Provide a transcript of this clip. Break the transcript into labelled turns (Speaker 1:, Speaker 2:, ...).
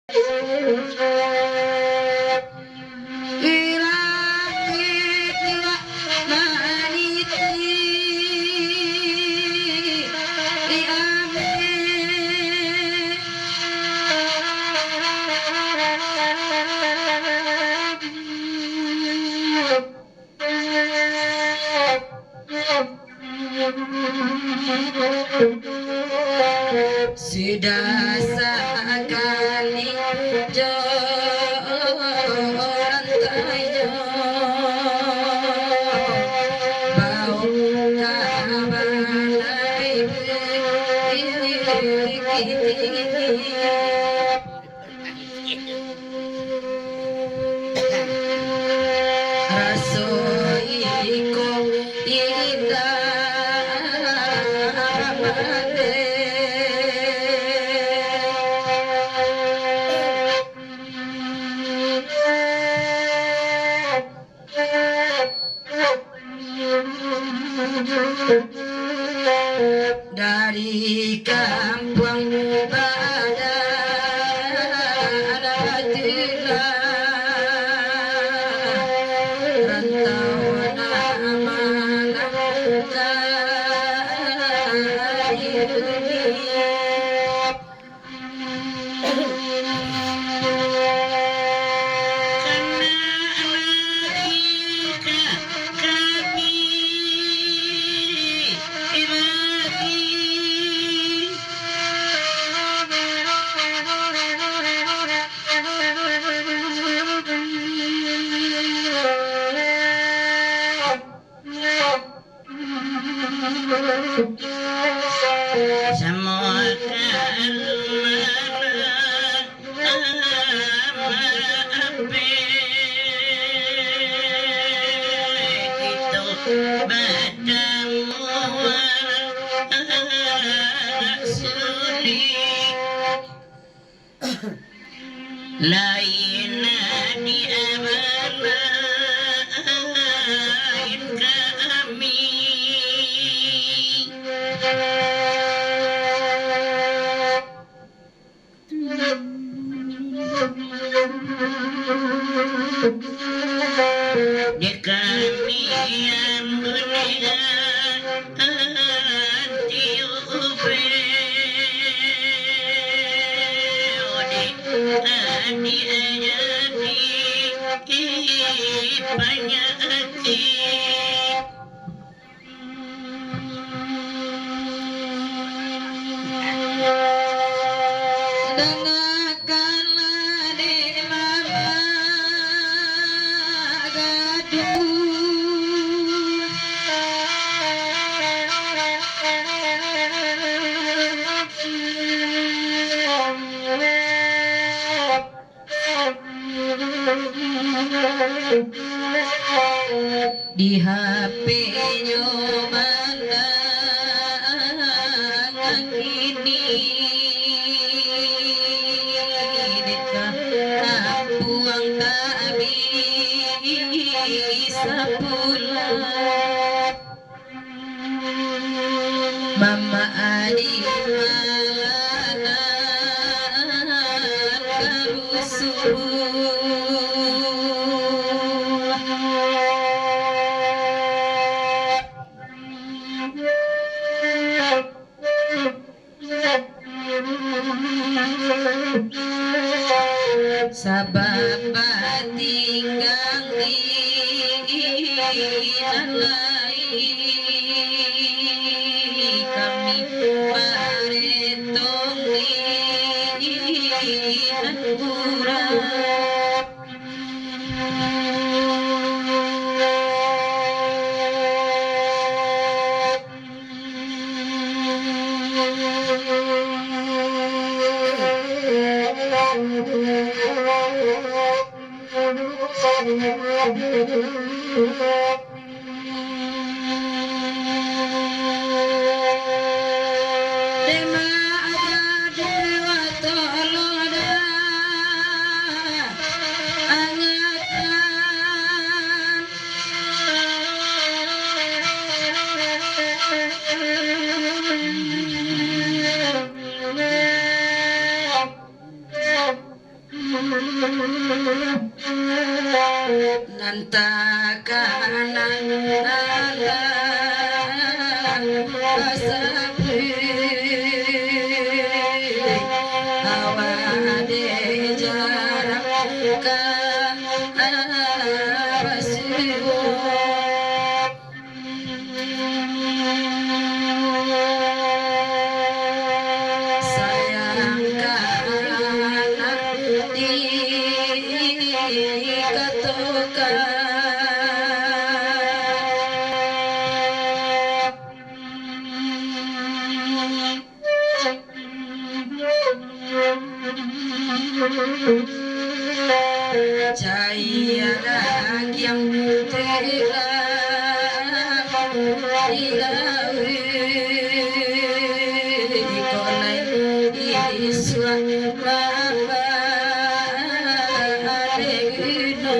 Speaker 1: Sudah sekali joran tayo bau kabalay rasoy ko ida dari kampung rantau nama semua lain di lain kami di kami yang berikan hati banyak hati dengarkanlah di mama gaduh di HP-nya mandangan kini dekat kampung tak bisa pulang mama adik malahan kerusuh sabab tinggal di lain kami paretong di kurang nantakan ala asapri awade jarak ka awasiwo sayang kana di katoka Jaya yang tega ilawi ikonai iswa baba adegino